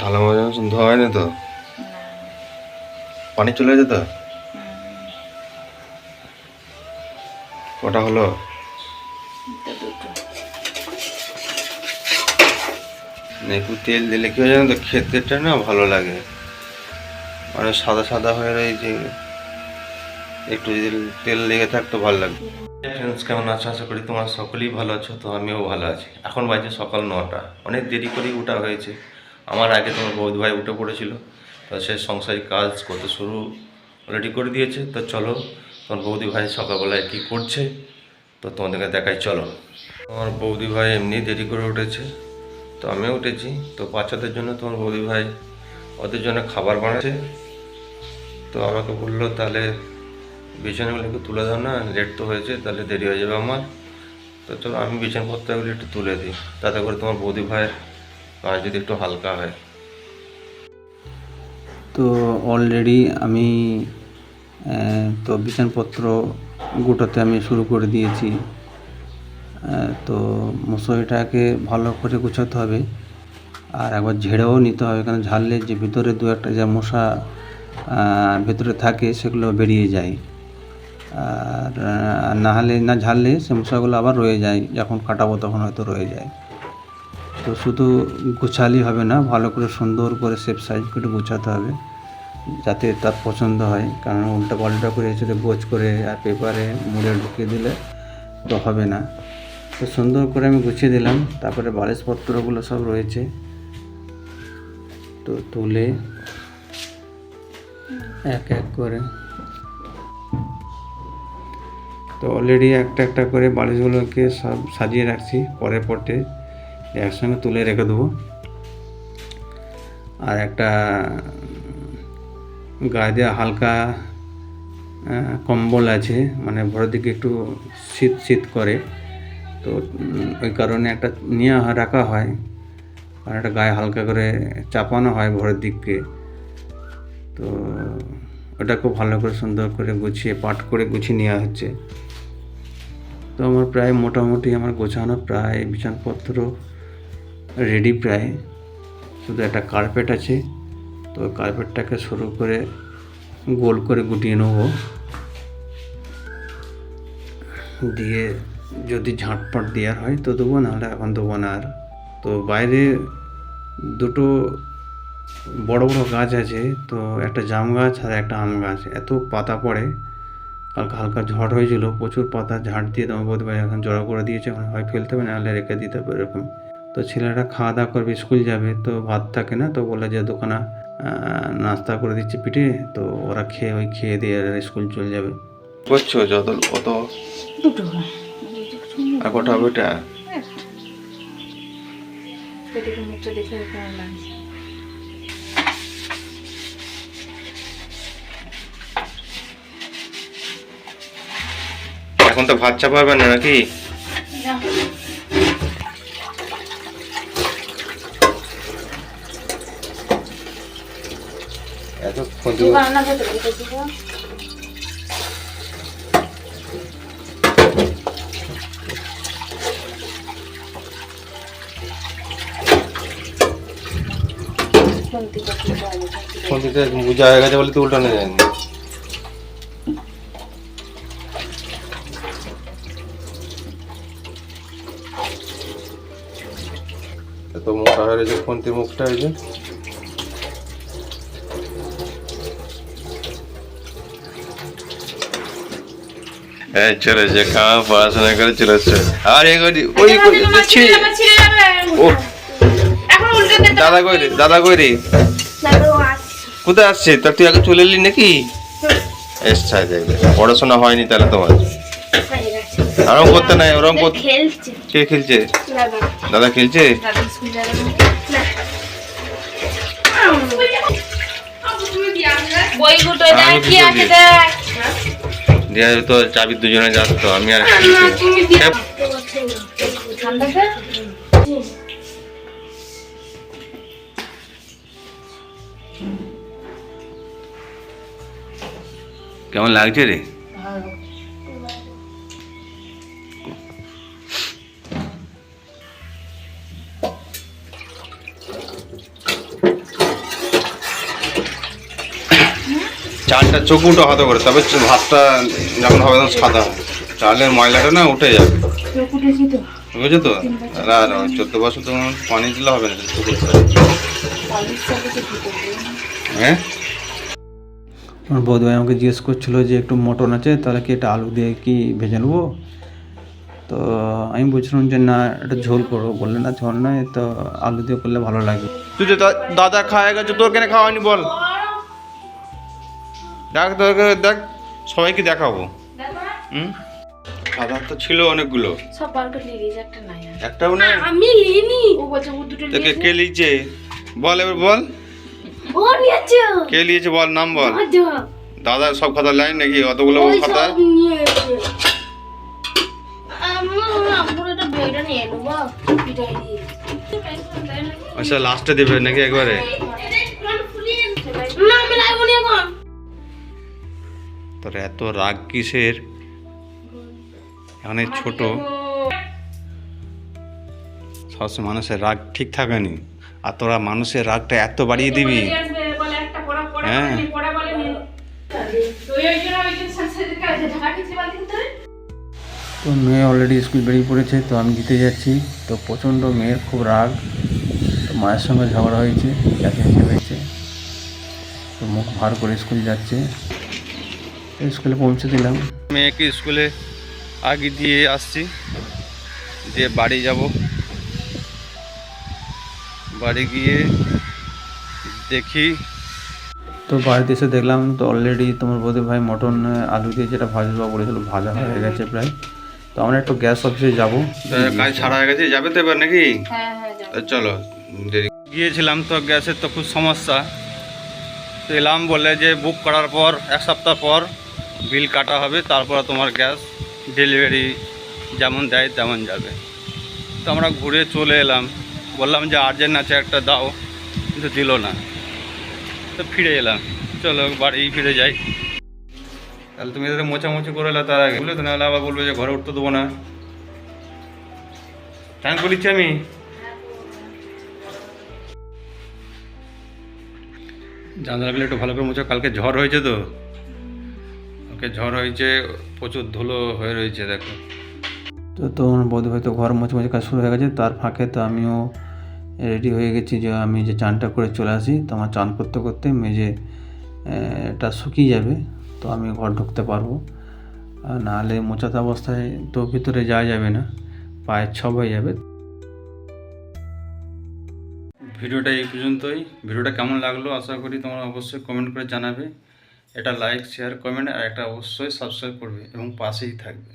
থালা মাজা ধোয়া হয়নি তো? পানি চলে যেত? কটা হলো? একটু তেল দিলে কি হয় জানো তো, খেতেটা না ভালো লাগে, মানে সাদা সাদা হয়ে রয়েছে, একটু যদি তেল লেগে থাকতো ভালো লাগতো। ফ্রেন্ডস, কেমন আছো? আশা করি তোমার সকলেই ভালো আছো। তো আমিও ভালো আছি। এখন বাজে সকাল 9টা, অনেক দেরি করেই ওঠা হয়েছে। আমার আগে তোমার বৌদি ভাই উঠে পড়েছিল, তো সে সংসারিক কাজ করতে শুরু অলরেডি করে দিয়েছে। তো চলো তোমার বৌদি ভাই সকালবেলায় কী করছে তো তোমাদেরকে দেখাই, চলো। আমার বৌদি ভাই এমনি দেরি করে উঠেছে, তো আমিও উঠেছি। তো বাচ্চাদের জন্য তোমার বৌদি ভাই ওদের জন্য খাবার বানাচ্ছে। তো আমাকে বললো তাহলে বিছানাগুলো একটু তুলে দাও না, লেট তো হয়েছে, তাহলে দেরি হয়ে যাবে আমার। তো চলো আমি বিছানাপত্রগুলো একটু তুলে দিই, তাতে করে তোমার বৌদি ভাইয়ের কাজ যদি একটু হালকা হয়। তো অলরেডি আমি তো বিছানাপত্র গোটাতে আমি শুরু করে দিয়েছি। তো মশারিটাকে ভালো করে গোছাতে হবে, আর একবার ঝেড়েও নিতে হবে, কারণ ঝাড়লে যে ভিতরে দু একটা যা মশা ভেতরে থাকে সেগুলো বেরিয়ে যায়। আর না ঝাড়লে সে মশাগুলো আবার রয়ে যায়, যখন কাটাবো তখন হয়তো রয়ে যায়। তো শুধু গোছালেই হবে না, ভালো করে সুন্দর করে শেপ সাইজ করে গোছাতে হবে, যাতে তার পছন্দ হয়। কারণ উল্টা পাল্টা করে এসে গোছ করে আর পেপারে মুড়ে ঢুকিয়ে দিলে তো হবে না। তো সুন্দর করে আমি গুছিয়ে দিলাম। তারপরে বালিশপত্রগুলো সব রয়েছে, তো তুলে এক এক করে, তো অলরেডি একটা একটা করে বালিশগুলোকে সব সাজিয়ে রাখছি, পরে পটে একসঙ্গে তুলে রেখে দেবো। আর একটা গায়ে দেওয়া হালকা কম্বল আছে, মানে ভোরের দিকে একটু শীত শীত করে, তো ওই কারণে একটা নিয়ে রাখা হয়, আর একটা গায়ে হালকা করে চাপানো হয় ভোরের দিককে। তো ওটা খুব ভালো করে সুন্দর করে গুছিয়ে পাট করে গুছিয়ে নেওয়া হচ্ছে। তো আমার প্রায় মোটামুটি আমার গোছানো প্রায় বিছানাপত্র রেডি প্রায়, শুধু একটা কার্পেট আছে। তো কার্পেটটাকে শুরু করে গোল করে গুটিয়ে নেবো, দিয়ে যদি ঝাঁটপাট দেওয়ার হয় তো দেবো, নাহলে এখন দেবো না আর। তো বাইরে দুটো বড় বড় গাছ আছে, তো একটা জাম গাছ আর একটা আম গাছ, এত পাতা পড়ে। হালকা হালকা ঝড় হয়েছিল, প্রচুর পাতা ঝাড় দিয়ে তোমার বলতে পারি এখন জড়ো করে দিয়েছে, এখন হয় ফেলতে হবে নাহলে রেখে দিতে হবে এরকম। তো ছেলেরা খাওয়া দাওয়া করবে, স্কুল যাবে, তো ভাত থাকে না, তো বলে যে দোকানে নাস্তা করে দিচ্ছে পিঠে, তো ওরা খেয়ে দিয়ে স্কুল চলে যাবে। করছো যত অত দুটো আর কটা হবে এটা? পেটিকে মুখটা দেখে কেমন লাগছে। এখন তো ভাত চাপা হবে না নাকি? এত রান্না করতে দেবো। খুন্তিতে বোঝা হয়ে গেছে বলে তো উল্টানো যায়নি। এত মোটা হয়ে গেছে খুন্তির মুখটা হয়েছে। চলেছে খাওয়া পড়াশোনা করে চলেছে। আর ওই দাদা কই রে, দাদা কই রে, কোথায় আসছে? তা তুই আগে চলে এলি নাকি? এসছে দেখবে পড়াশোনা হয়নি তাহলে তোমার। ওরম করতে নাই, ওরম করতে। কে খেলছে? দাদা খেলছে। দিয়া তো চাবি দুজনে যাস, তো আমি আর কেমন লাগছে রে? চালটা চকুটো হাতে করে, তবে ভাতটা যখন হবে তখন সাদা হবে। চালের ময়লাটা না উঠে যাবে, চোখ উঠেছি তো, বুঝছো তো? আর 14 বছর তো পানি দিলে হবে না, বালিশ চালিয়ে ধুতে হবে। হ্যাঁ। আমার বৌদিভাই আমাকে জিজ্ঞেস করছিলো যে একটু মটন আছে, তাহলে কি এটা আলু দিয়ে কি ভেজে নেবো? তো আমি বলছিলাম যে না, এটা ঝোল করো। বললে না ঝোল নয়, তো আলু দিয়ে করলে ভালো লাগে। তুই যে দাদা খায় গেছে, তোর কেন খাওয়ানি বল? দেখ তোকে, দেখ সবাইকে দেখাবো। হুম, দাদা তো ছিল অনেকগুলো, সব বার করে নিয়ে গেছে, একটা নাই আর। একটাও না। আমি লিনি, ও বলছে ও দুটো তোকে নিয়েছে। কে লিয়েছে বল, এবার বল ও নিয়েছে, কে লিয়েছে, বল নাম বল। আচ্ছা দাদা সব খাতা লাইন নাকি অতগুলো ওই খাতা? সব নিয়ে গেছে। আমার এটা বেড়া নিয়ে নেবো, পিটাই দিয়ে। আচ্ছা লাস্টে দেবে নাকি একবারে? না আমি লাইব নি এখন। তোর এত রাগ কিসের? অনেক ছোট, সবসময় মানুষের রাগ ঠিক থাকেনি, আর তোরা মানুষের রাগটা এত বাড়িয়ে দিবি। হ্যাঁ, তো মেয়ে অলরেডি স্কুল বেরিয়ে পড়েছে, তো আমি দিতে যাচ্ছি। তো প্রচণ্ড মেয়ের খুব রাগ, তো মায়ের সঙ্গে ঝগড়া হয়েছে, চেঁচামেচি হয়েছে, তো মুখ ভার করে স্কুল যাচ্ছে। তো স্কুলে পৌঁছে দিলাম। মেয়েকে স্কুলে আগে দিয়ে আসছি, দিয়ে বাড়ি যাব। বাড়ি গিয়ে দেখি, তো বাড়িতে এসে দেখলাম তো অলরেডি তোমার বৌদি ভাই মটন আলু দিয়ে যেটা ভাজবা বলেছিল ভাজা হয়ে গেছে প্রায়। তো আমরা একটু গ্যাস অফিসে যাবো। কাজ ছাড়া হয়ে গেছে, যাবে তো এবার নাকি? হ্যাঁ হ্যাঁ যাবো। তো চলো, দেরি গিয়েছিলাম তো, গ্যাসের তো খুব সমস্যা। তো এলাম বলে যে বুক করার পর 1 সপ্তাহ পর বিল কাটা হবে, তারপর তোমার গ্যাস ডেলিভারি যেমন দেয় তেমন যাবে। তো আমরা ঘুরে চলে এলাম, বললাম যে আর্জেন্ট আছে একটা দাও, কিন্তু দিল না। তো ফিরে এলাম, চলো বাড়ি ফিরে যাই। তাহলে তুমি এদের মোছামুছি করে এলে তার আগে, বুঝলে তো? নাহলে আবার বলবে যে ঘরে উঠতে দেবো না। টাইম বলিচ্ছি আমি। জানলাগুলো একটু ভালো করে মুছো, কালকে ঝড় হয়েছে তো, ওকে ঝড় হয়েছে, প্রচুর ধুলো হয়ে রয়েছে দেখো। তো তোমার বৌদি ভাই তো ঘর মোছামুছি কাজ শুরু হয়ে গেছে, তার ফাঁকে তো আমিও রেডি হয়ে গেছি যে আমি যে চানটা করে চলে আসি। তো আমার চান করতে করতে মেঝে এটা শুকিয়ে যাবে, তো আমি ঘর ঢুকতে পারবো। আর নাহলে মোছাতে অবস্থায় তো ভিতরে যাওয়া যাবে না, পায়ের ছব হয়ে যাবে। ভিডিওটা এই পর্যন্তই। ভিডিওটা কেমন লাগলো আশা করি তোমরা অবশ্যই কমেন্ট করে জানাবে। এটা লাইক, শেয়ার, কমেন্ট আর একটা অবশ্যই সাবস্ক্রাইব করবে এবং পাশেই থাকবে।